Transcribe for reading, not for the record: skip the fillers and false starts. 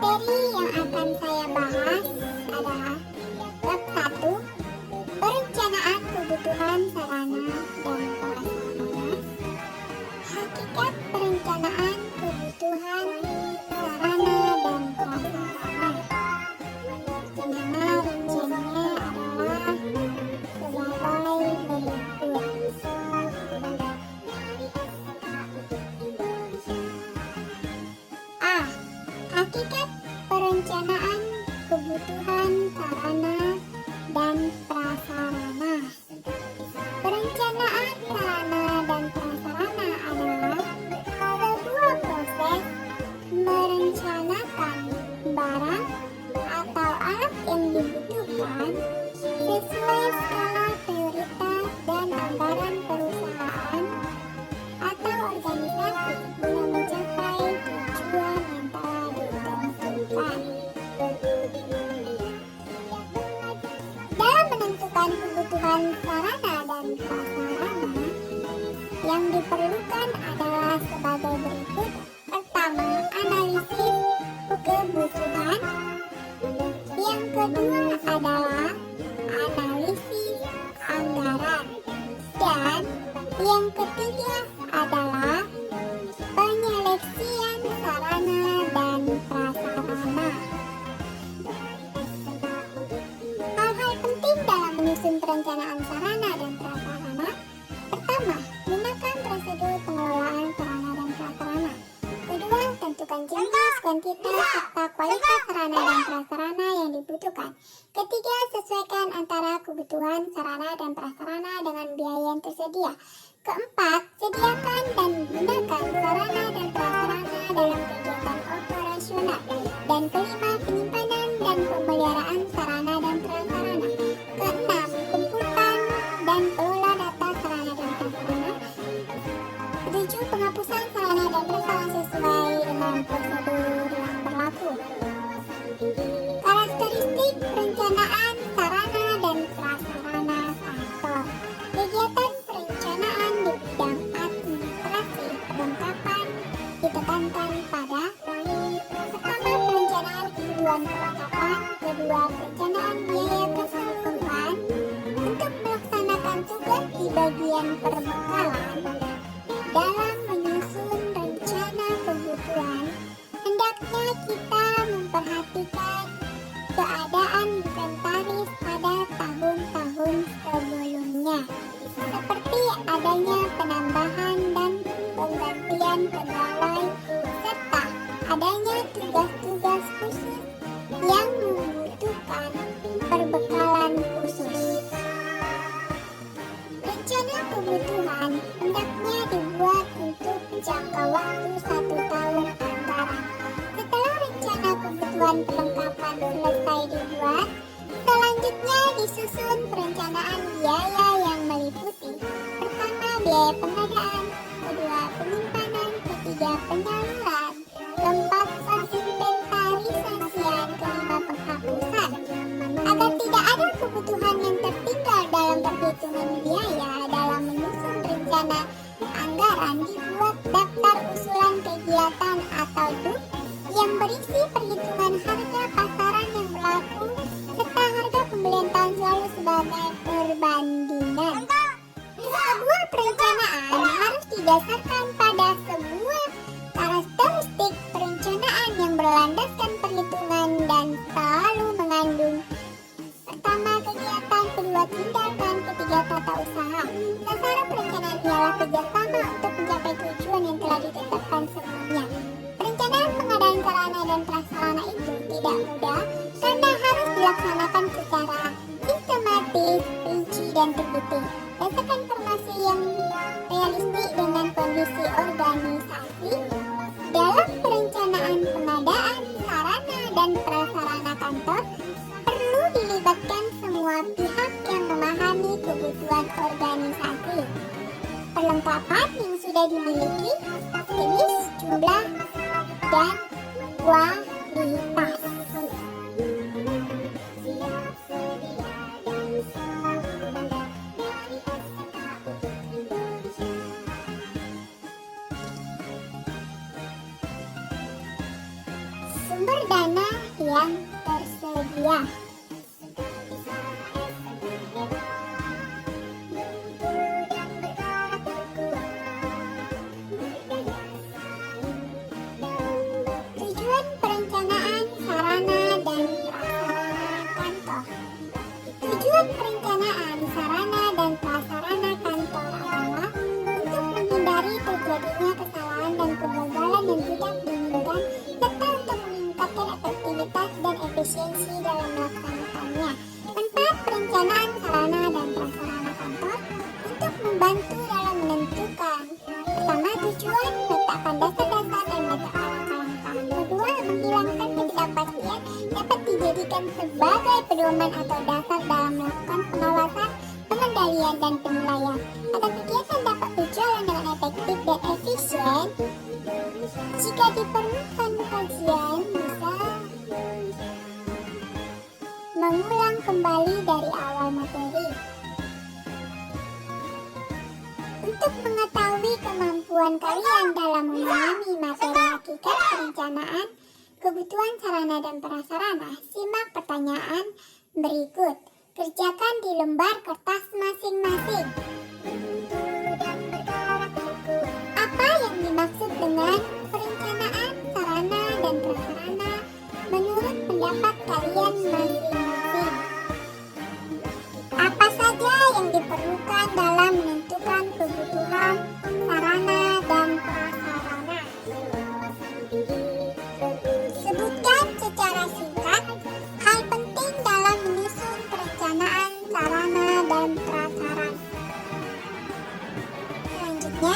Materi yang akan saya bahas adalah bab 1, perencanaan kebutuhan sarana dan prasarana. Hakikat perencanaan kebutuhan sarana dan prasarana. Dimana rinciannya adalah sebagai berikut. A. Hakikat perencanaan kebutuhan sarana dan prasarana. Perencanaan sarana dan prasarana adalah sebuah proses merencanakan barang atau alat yang dibutuhkan sesuai skala prioritas dan anggaran perusahaan atau organisasi guna mencapai tujuan yang telah ditentukan. Dalam menentukan kebutuhan sarana dan prasarana, yang diperlukan adalah sebagai berikut. Pertama, analisis kebutuhan. Yang kedua adalah analisis anggaran. Dan yang ketiga adalah penyeleksian sarana dan prasarana. Hal-hal penting dalam menyusun perencanaan sarana dan prasarana. Pertama, gunakan prosedur pengelolaan sarana dan prasarana. Kedua, tentukan jenis, kuantitas, serta kualitas sarana dan prasarana yang dibutuhkan. Ketiga, sesuaikan antara kebutuhan sarana dan prasarana dengan biaya yang tersedia. Keempat, sediakan dan gunakan sarana dan prasarana dalam kegiatan operasional. Dan kelima, penyimpanan dan pemeliharaan sarana dan prasarana. Keenam, kumpulkan dan kelola data sarana dan prasarana. Ketujuh, penghapusan sarana dan prasarana sesuai dengan prosedur yang berlaku. Karakteristik perencanaan sarana dan prasarana kantor. Kegiatan perencanaan di bidang administrasi perlengkapan ditekankan pada: pertama, perencanaan kebutuhan perlengkapan. Kedua, perencanaan biaya keseluruhan untuk melaksanakan tugas di bagian perbekalan. Dalam menyusun rencana kebutuhan, hendaknya kita memperhatikan keadaan inventaris pada tahun-tahun sebelumnya, seperti adanya penambahan dan penggantian pegawai, serta adanya tugas-tugas khusus yang membutuhkan perbekalan khusus. Rencana kebutuhan hendaknya dibuat untuk jangka waktu 1 tahun anggaran. Setelah rencana kebutuhan perlengkapan selesai dibuat, selanjutnya disusun perencanaan biaya yang meliputi: pertama, biaya pengadaan. Kedua, penyimpanan. Ketiga, penyaluran. Keempat, inventarisasian. Kelima, penghapusan. Agar tidak ada kebutuhan yang tertinggal dalam perhitungan biaya, dalam menyusun rencana anggaran dibuat daftar usulan kegiatan atau DUK yang berisi perhitungan harga pasaran yang berlaku serta harga pembelian tahun lalu sebagai perbandingan. Sebuah perencanaan harus didasarkan pada sebuah karakteristik perencanaan yang berlandaskan perhitungan dan selalu mengandung: pertama, kegiatan. Kedua, tindakan. Ketiga, tata usaha. Sasaran perencanaan ialah kerjasama untuk mencapai tujuan yang telah ditetapkan sebelumnya. Perencanaan pengadaan sarana dan prasarana itu tidak mudah karena harus dilaksanakan secara sistematis, rinci, dan teliti. Berdasarkan informasi yang realistik dengan kondisi organisasi. Dalam perencanaan pengadaan sarana dan prasarana kantor, perlu dilibatkan semua pihak yang memahami kebutuhan organisasi, perlengkapan yang sudah dimiliki, jenis, jumlah, dan kualitas. Sumber dana bahagia. Tujuan perencanaan sarana dan prasarana kantor. Tujuan perencanaan sarana dan prasarana kantor adalah untuk menghindari terjadinya kesalahan dan kegagalan yang tidak diinginkan serta untuk meningkatkan efektivitas dan efisiensi dalam melaksanakannya. Manfaat perencanaan sarana dan prasarana kantor untuk membantu dalam menentukan pertama, tujuan, meletakkan dasar-dasar dan meletakkan langkah-langkah. Kedua, menghilangkan ketidakpastian dapat dijadikan sebagai pedoman atau dasar dalam melakukan pengawasan, pengendalian, dan penilaian. Agar kegiatan dapat berjalan dengan efektif dan efisien, jika diperlukan kajian bisa mengulang kembali dari awal materi. Untuk mengetahui kemampuan kalian dalam memahami materi hakikat perencanaan, kebutuhan sarana dan prasarana, simak pertanyaan berikut. Kerjakan di lembar kertas masing-masing. Apa yang dimaksud dengan perencanaan sarana dan prasarana menurut pendapat kalian masing-masing? Apa saja yang diperlukan dalam menentukan kebutuhan sarana dan prasarana? Sebutkan secara singkat hal penting dalam menyusun perencanaan sarana dan prasarana. Selanjutnya,